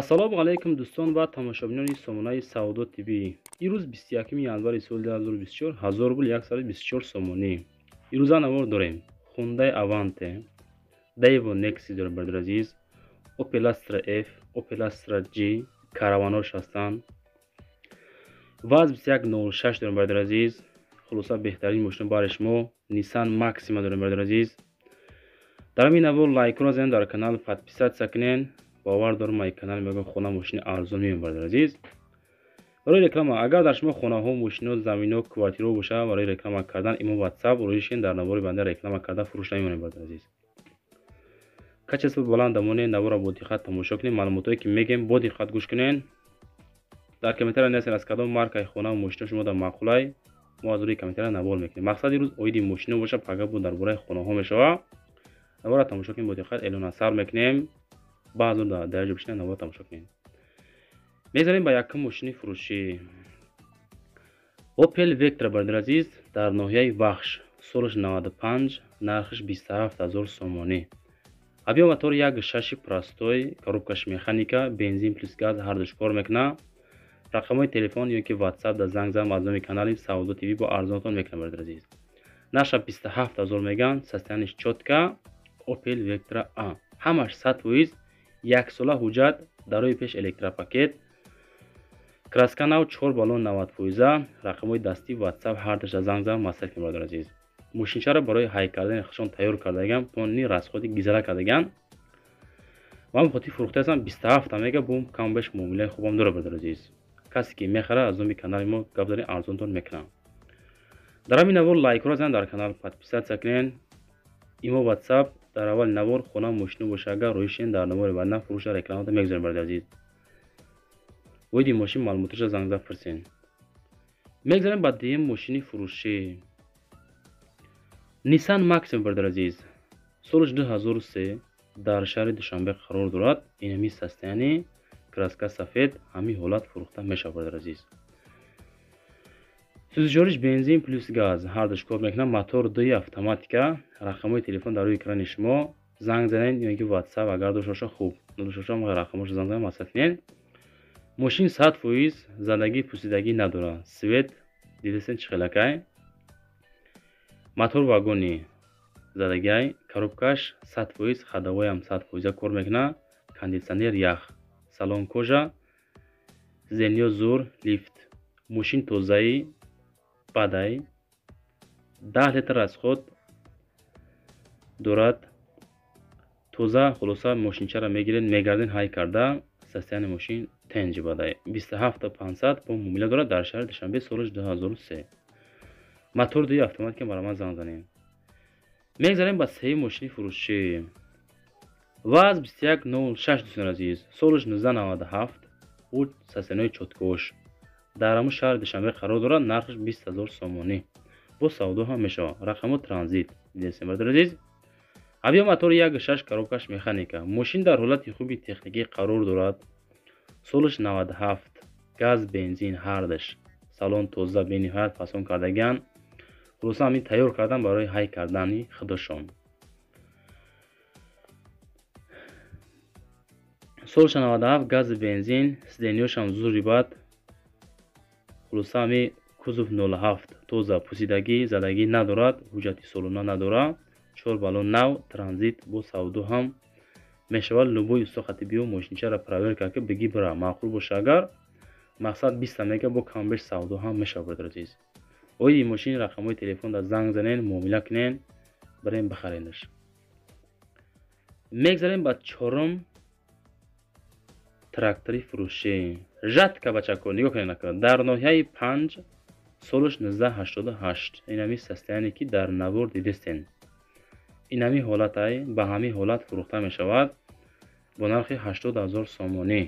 ассалому алайкум дӯстон ва тамошобинони сомонаи Саудо ТВ. ирӯз 21 январи соли 2024 1000 рубл 124 сомонӣ. ирӯза навор дорем Hyundai Avante, Daewoo Nexi дорем бародар азиз, Opel Astra F, Opel Astra G, Caravan 60, Vaz 2106 дорем бародар азиз. хулоса беҳтарин мошин барои шумо Nissan Maxima дорем бародар азиз. дар ҳамин навор лайкро занед, дар канал подписатсия кунед. باور دارم این کانال میگم خونه ماشین ارزون میام برادر عزیز. برای رکلام اگر در شما خونه ها ماشین و زمین و کوارتیر باشه برای رکلام کردن ایمو واتساپ رویشین در نوار بنده رکلام کردن فروش نمیمونه برادر عزیز. کچسب بلند مونه نوار با دقت تماشا کنین، معلوماتی که میگم با دقت گوش کنین. در کامنتر نویسین از کدام مارکای خونه و ماشین شما در معقولای ما از روی کامنتر نوار میکنیم. مقصد روز اویدی ماشین باشه پگاه بود درباره خونه ها میشه. نوار تماشا کنین با دقت اعلان اثر میکنیم. بعضی در جوشن نوار تماشا کنین. میذاریم با یک ماشین فروشی Opel Vectra برادر عزیز در ناحیه وخش، سالش 95، نرخش 27000 سومانی. авиа мотор 1.6 простой، коробкаш механика، бензин плюс газ ҳар душ кор мекунад. рақамҳои телефон ё ки WhatsApp да занг зан аз номи канали Саудо ТВ бо арзонтон мекунад бародар азиз. нарша 27000 меган, состояниш чотка. Opel Vectra A ҳамаш 100%, یک сола ҳуҷҷат, дарои пеш электропакет, краска нав 4 баллон 90%, рақамҳои дастӣ WhatsApp ҳар даша занг зан масъал кунед бародар азиз. мошинчаро барои ҳай кардани худшон тайёр кардаган, тони расходи гизара кардаган. ман хотир фурӯхта ҳастам 27 мега бум кам беш муомилаи хубам дорад бародар азиз. касе ки мехара аз номи канали мо гап дорем арзонтон мекунам. дар ҳамин навор лайкро занед, дар канал подписатсия кунед. имо WhatsApp дар аввали навор хона мошин боша агар роишен дар навори банда фурӯша рекламата мегузорем бародар азиз. оиди мошин маълумоташа занг зад пурсен. мегзарем ба дуюм мошини фурӯшӣ Nissan Maxima бародар азиз. солиш 2003, дар шаҳри Душанбе қарор дорад. инами состояние, краска сафед, ҳамин ҳолат фурӯхта мешавад бародар азиз. сӯзишвориш бензин плюс газ ҳар душ кор мекунад. мотор 2 автоматика. рақамҳои телефон дар рӯи экрани шумо занг занед ё ки WhatsApp агар дошта боша хуб, надошта боша рақамҳоро занг занед масъал кунед. мошин 100% задагӣ пусидагӣ надорад. свет дидесен чӣ хелакай. мотор вагони задагиай, коробкаш 100%, ходовоям 100% кор мекунад. кондитсионер ях, салон кожа, зенё зур, лифт. мошин тозаи бадай 10 литр расход дорад. тоза хулоса мошинчаро мегиред, мегарден ҳай карда. состояние мошин тенҷи бадай 27500 бо муомила дорад. дар шаҳри Душанбе, солиш 2003. мотор 2 автоматика бара ман занг занем. мегзарем ба сеюм мошини фурӯшӣ Vaz 2106 дӯстон азиз. солиш 1997, уч состояниеи чоткош. дар ҳамун шаҳри Душанбе қарор дорад. нархаш 20000 сомонӣ. бо савдо ҳам мешавад. рақамо транзит дидесем бародар азиз. авиа мотор 1.6 коробкаш механика. мошин дар ҳолати хуби техникӣ қарор дорад. солиш 97, газ бензин ҳардаш. салон тоза бениҳоят фасон кардаган. хулоса ҳамин тайёр кардан барои ҳай кардани худашон. солиш 97, газ бензин, сидениёшам зури бад. хулоса ҳамин кузов 07 тоза, пусидагӣ задагӣ надорад, ҳуҷҷати солона надорад. 4 баллон нав, транзит бо савдо ҳам мешавад. любой уsto хатибиё мошинчаро проверка ки биги бира маъқул боша агар. мақсад 20 мега бо камбеш савдо ҳам мешавад бародар азиз. оиди мошин рақамҳои телефон да занг занен, муомила кунен, барем бихаренаш. мегзарем ба чорум трактори фурӯшӣ жатка бачако. нигоҳ кунед, дар ноҳияи 5, солиш 1988. инами состояние ки дар навор дидестен. инами ҳолатай ба ҳамин ҳолат фурӯхта мешавад бо нархи 80000 сомонӣ.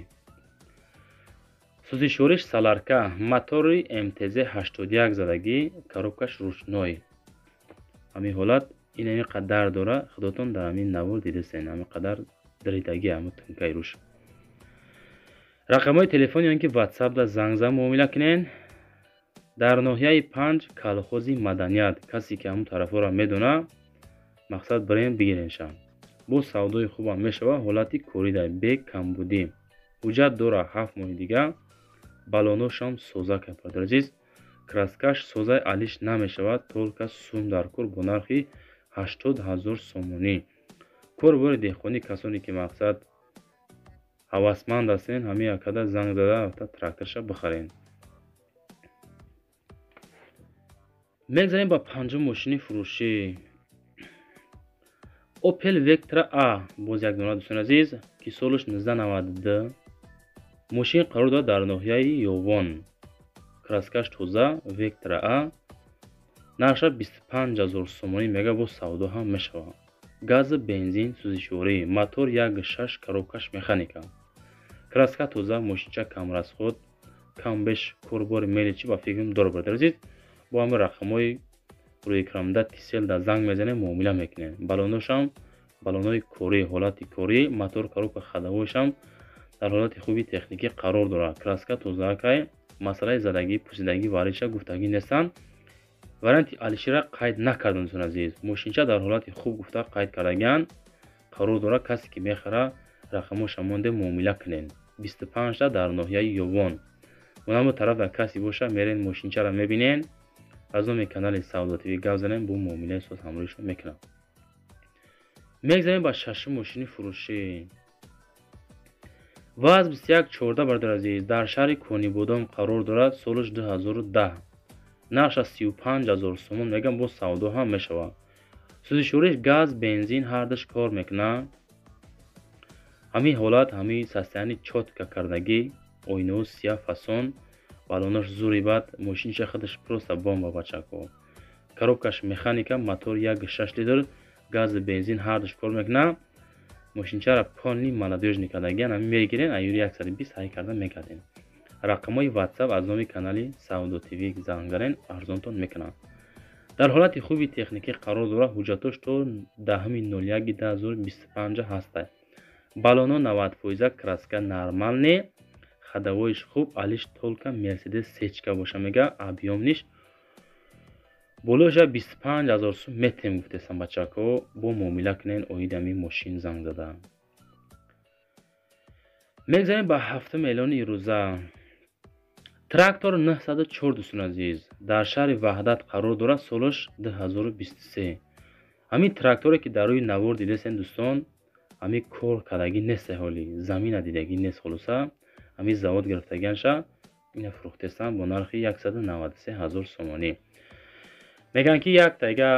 сӯзишвориш саларка, мотори МТЗ 81 задагӣ, коробкаш ручной. ҳамин ҳолат инами қадар дора. худотон дар ҳамин навор дидестен. ҳамин қадар даридагӣ ҳамин тункаи руш. рақамҳои телефон ё ки WhatsApp да занг зан муомила кунен. дар ноҳияи 5, калхози маданият. касе ки ҳамун тарафҳоро медона, мақсад барем бигиреншан. бо савдои хубам мешавад. ҳолати корида бе камбудӣ. ҳуҷҷат дора 7 моҳи дигар балоношам соза кардем. Бародари азиз, краскаш созаи алиш намешавад, толка сум дар кор бо нархи 80,000 сомонӣ. Корбори деҳқонӣ, касоне ки мақсад ҳавасманд ҳастен, ҳамин якада занг зада тракторша бихарен. мегзарем ба панҷум мошини фурӯшӣ. Opel Vectra A, боз як дона дӯстони азиз, ки солаш 1992. мошин қарор дорад дар ноҳияи Ёвон. краскаш тоза, Vectra A. нарша 25,000 сомонӣ мега, бо савдо ҳам мешавад. гази бензин, сӯзишворӣ, мотор 1.6 коробкаш механика. краска тоза, мошинча камрасход, камбеш корбори меличи ба фикрам дорад. Бародари азиз, бо ҳамин рақамҳои рӯи экранда тисел дар занг мезанем, муомила мекунем. балоношам балонои корӣ, ҳолати корӣ, мотор коробка хадавоишам дар ҳолати хуби техникӣ қарор дорад. краска тозаакай, масъалаи задагӣ, пусидагӣ ва алиша гуфтагӣ нестанд. варианти алишира қайд накардам дӯстон азиз. мошинча дар ҳолати хуб гуфта қайд кардагиан қарор дорад. касе ки мехара рақамоша монде муомила кунен. 25 дар ноҳияи Ёвон. онамо тарафа касе боша, мерен мошинчара мебинен. аз номи канали Саудо ТВ гап занем, бо муомилаи соз ҳамроҳишон мекунам. мегзарем ба шашум мошини фурӯшӣ. ваз 2114 бародари азиз, дар шаҳри Конибодом қарор дорад. солаш 2010. нарша 35,000 сомон мегам, бо савдо ҳам мешавад. сӯзишвориш газ, бензин ҳардаш кор мекунад. ҳамин ҳолат, ҳамин состоянӣ чотка кардагӣ, оинаҳо сиёҳ фасон, балонош зури бад, мошинча худаш просто бомба бачако. коробкаш механика, мотор 1.6 литр, гази бензин ҳардаш кор мекунад. мошинчара полни молодёжни кардагиан, ҳамин мегирен, аюри 120 ҳай карда мекардем. рақамҳои WhatsApp аз номи канали Саудо ТВ занг занен, арзонтон мекунад. дар ҳолати хуби техникӣ қарор дорад. ҳуҷҷатош то 10.01.2025 ҳастад. балоно 90%, краска нормалне, хадавоиш хуб, алиш толка Mercedes сечка боша мега, объёмниш болоша 25,000 сум метем гуфтесам бачако, бо муомила кунен, оидами мошин занг зада. мегзарем ба ҳафтум эълони ирӯза. трактор 904 дӯстон азиз, дар шаҳри Ваҳдат қарор дорад. солаш 2023. ҳамин тракторе ки дар рӯи навор дидесен дӯстон, ҳамин кор кардагӣ нест, ҳоли замина дидагӣ нест. холоса ҳамин завод гирифтагианша ина фурӯхтесам бо нархи 193,000 сомонӣ. меган ки як тайга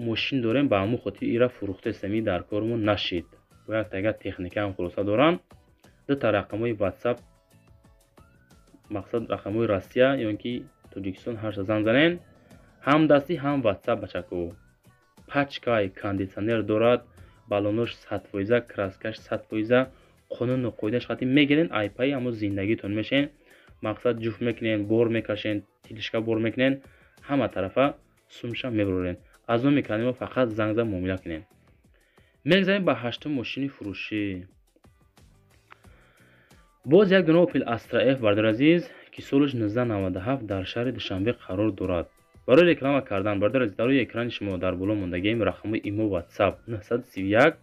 мошин дорем, ба ҳамун хотир ира фурӯхтесем, дар кормон нашид. бо як тайга техника ҳам холоса дорам. дута рақамҳои WhatsApp, мақсад рақамҳои Россия ё ки Тоҷикистон ҳашта занг занен. ҳам дастӣ, ҳам WhatsApp бачако. пачкай кондитсионер дорад. балонош 100%, краскаш 100%, қонуну қоидааш хати мегирен, айпаи ҳамон зиндагитон мешен. мақсад ҷуфт мекунен, бор мекашен, тилишка бор мекунен, ҳама тарафа сумша мебарорен. аз номи канали мо фақат занг зада муомила кунен. мегзарем ба ҳаштум мошини фурӯшӣ. боз як дона Opel Astra F бародари азиз, ки солаш 1997 дар шаҳри Душанбе қарор дорад. барои реклама кардан, бародари азиз, дар рӯи экрани шумо дар боло мондагием рақамҳои имо WhatsApp 931.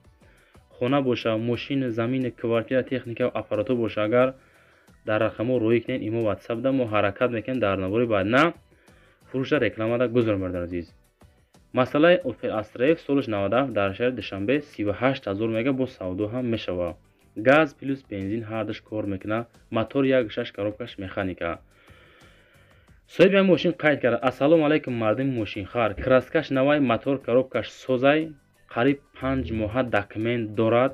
хона боша, мошин, замин, квартира, техника ва аппаратур боша, агар дар рақамҳо роӣ кунед, имо WhatsApp да мо ҳаракат мекунем. дар навори баъдна фурӯша рекламада гузорем. бародари азиз, масъалаи Opel Astra F солаш 97 дар шаҳри Душанбе 38,000 мега, бо савдо ҳам мешавад. газ плюс бензин ҳардаш кор мекунад. мотор 1.6 коробкаш механика. соҳиби ҳамин мошин қайд кард. ассалому алайкум мардими мошинхар. краскаш навай, мотор коробкаш созай, қариб 5 моҳа документ дорад.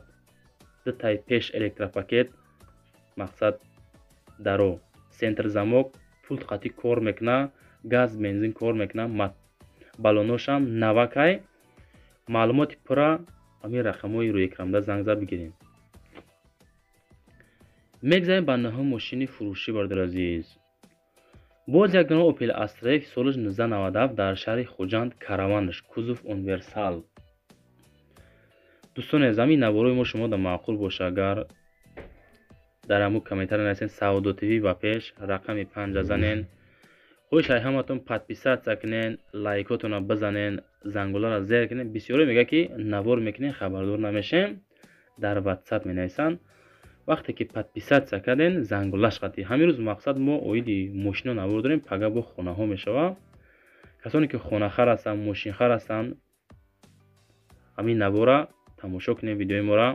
дутаи пеш электропакет, мақсад даро, сентр замок, пулт қатӣ кор мекунад, газ бензин кор мекунад, балоношам навакай. маълумоти пурра ҳамин рақамҳои рӯи экранда занг зада бигирем. мегзарем ба наҳум мошини фурӯшӣ бародари азиз. боз як дона Opel Astra F солаш 1997 дар шаҳри Хоҷанд, караванш, кузов универсал. дӯстоне, замин наворои мо шумо да маъқул боша, агар дар ҳамун комментария нависен Саудо ТВ ба пеш, рақами 5 занен. хоҳишай ҳаматон подписатсия кунен, лайкотона бизанен, зангулара зер кунен. бисёре мега ки навор мекунен, хабардор намешем. дар WhatsApp менависанд. вақте ки подписатсия кардем зангулаш қатӣ. ҳамин рӯз мақсад мо оиди мошино навор дорем, пага бо хонаҳо мешавад. касоне ки хонахар ҳастанд, мошинхар ҳастанд, ҳамин навора тамошо кунем видеои мора.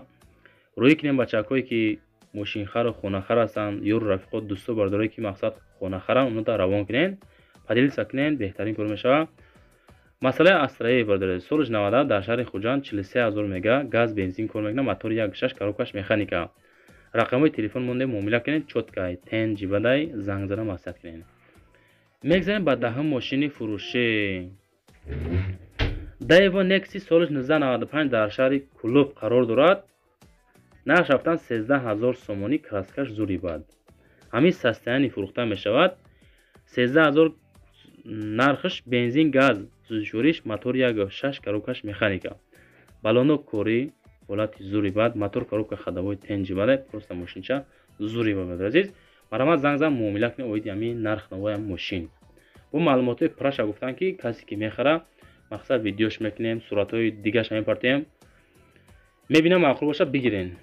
рӯӣ кунем бачакҳое ки мошинхару хонахар ҳастанд, ёру рафиқо дӯсто бардорае ки мақсад хонахарам онҳода равон кунем, падилиса кунем, беҳтарин кор мешавад. масъалаи Астроеви бардоред. соли 90 дар шаҳри Хуҷанд 43000 мега газ бензин кор мекунад, мотори 1.6 коробкаш механика. рақамҳои телефон монде муомила кунед, чоткай тен ҷибадай занг зада маслиҳат кунед. мегзарем ба даҳум мошини фурӯшӣ. Daewoo Nexi соли 1995 дар шаҳри Кулуб қарор дорад. нарх рафтан 13000 сомонӣ, краскаш зури бад. ҳамин састаяни фурӯхта мешавад. 13000 нархш бензин, газ, сӯзишвориш, мотори 1.6 коробкаш механика. балоно кори ҳолати зури бад, мотор коробка хадавои тенҷи бадай, просто мошинча зури бад. азиз марамат занг зам муомила кунед оиди ҳамин нарх навои мошин. бо маълумотои праша гуфтан ки касе ки мехара мақсад видеош мекунем, суратҳои дигаш мепартем, мебинам маъқул боша бигирен.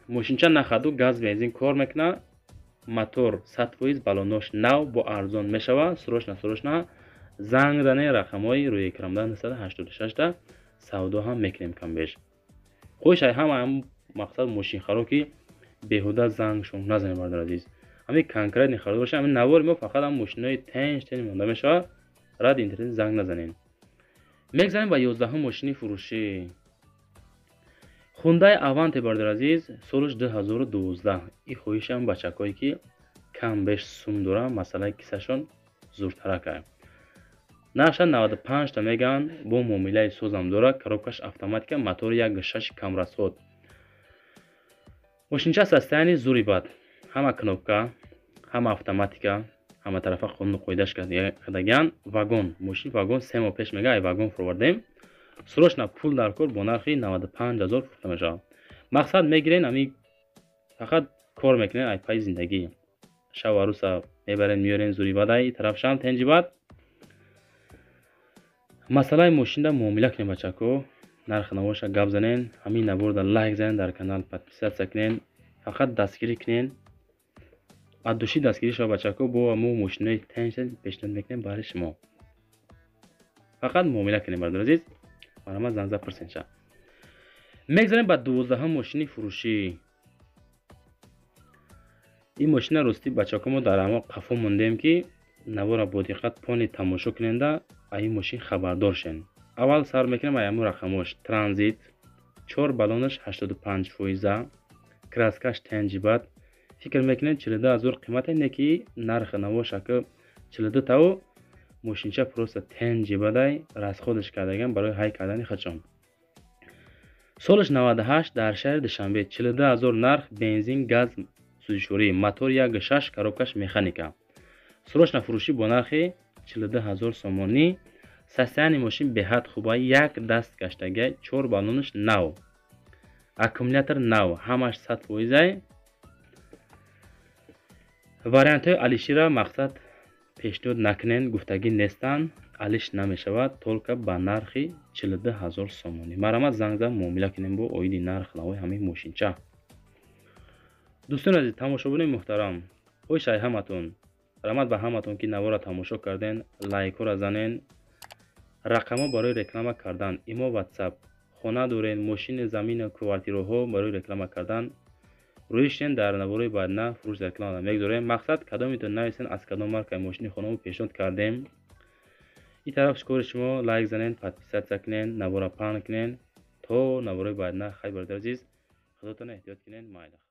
мошинча нахаду газ бензин кор мекунад, мотор 100%, балонош нав бо арзон мешавад. срочна занг зане рақамҳои рӯи экранда 986 савдо ҳам мекунем камбеш. хоҳиш ҳама мақсад мошинхаро ки беҳуда зангшон назанем бардор азиз. ҳамин конкретни харидор боша, ҳамин навори мо фақат ҳам мошинои тен монда мешавад. ради интернет занг назанем. мегзарем ба 11 мошини фурӯшӣ. Hyundai Avante бардор азиз, солиш 2012. ин хоҳишам бачакҳое ки кам беш сум доранд, масъалаи кисашон зуртарака. нарша 95 та меган, бо муомилаи созам дорад, коробкаш автоматика, мотори 1.6 камрасход. мошинча састаяни зури бад, ҳама кнопка, ҳама автоматика, ҳама тарафа қонуни қоидаш кардаган. вагон, мошин вагон 3 моҳ пеш мега ай вагон фурвардем. срочна пул дар кор бо нархи 95000 фурӯхта мешавад. мақсад мегирен ами фақат кор мекунен ай пай зиндагӣ. шабу арӯса мебарен миёрен зури бадай тарафшам тенҷи бад. масъалаи мошинда муомила кунен бачако, нарх навоша гап занен, ҳамин наборда лайк занен, дар канал подписатсия кунен, фақат дастгирӣ кунен. аз души дастгирӣ шава бачако бо мо мошинои тенҷ пешниҳод мекунем барои шумо. фақат муомила кунем бардор азиз. марамат занг зад персентша. мегзарем ба 12 мошини фурӯшӣ. ин мошина рости бачако мо дар ҳамо қафо мондем ки навора бо диққат пони тамошо куненда аз ин мошин хабардор шен. аввал сар мекунем аз ҳамон рақамош. транзит 4 балонаш 85%, краскаш тенҷи бад. фикр мекунем 42000 қимате не ки нарх навоша ки 42 тау мошинча просто тенҷи бадай расходаш кардаган барои ҳай кардани хачон. солиш 98 дар шаҳри Душанбе 42000 нарх бензин, газ, сӯзишворӣ, мотори 1.6 коробкаш механика. срочна фурӯшӣ бо нархи 42000 сомонӣ. састаяни мошин беҳад хуба, як даст гаштага, 4 балонаш нав, аккумулятор нав, ҳамаш 100%. вариантҳои алишира мақсад пешниҳод накунен, гуфтагӣ нестанд, алиш намешавад, толка ба нархи 42000 сомонӣ. марамат занг зад муомила кунем бо оиди нарх навои ҳамин мошинча. дӯстони азиз, тамошобинони муҳтарам, хоҳишаи ҳаматон, раҳмат ба ҳаматон ки навора тамошо карден, лайкҳоро занен, рақамҳо барои реклама кардан, имо ватсап, хона дорен, мошини замину квартираҳо барои реклама кардан, рӯиштен дар навораи баъдина фурӯш реклама мегзорем. мақсад кадомитон нависен аз кадом маркаи мошини хонамо пешниҳод кардем. ин тараф кори шумо лайк занен, подписатсия кунен, навора паҳн кунен то навораи баъдина. хай бардор азиз, худотон эҳтиёт кунен. майда.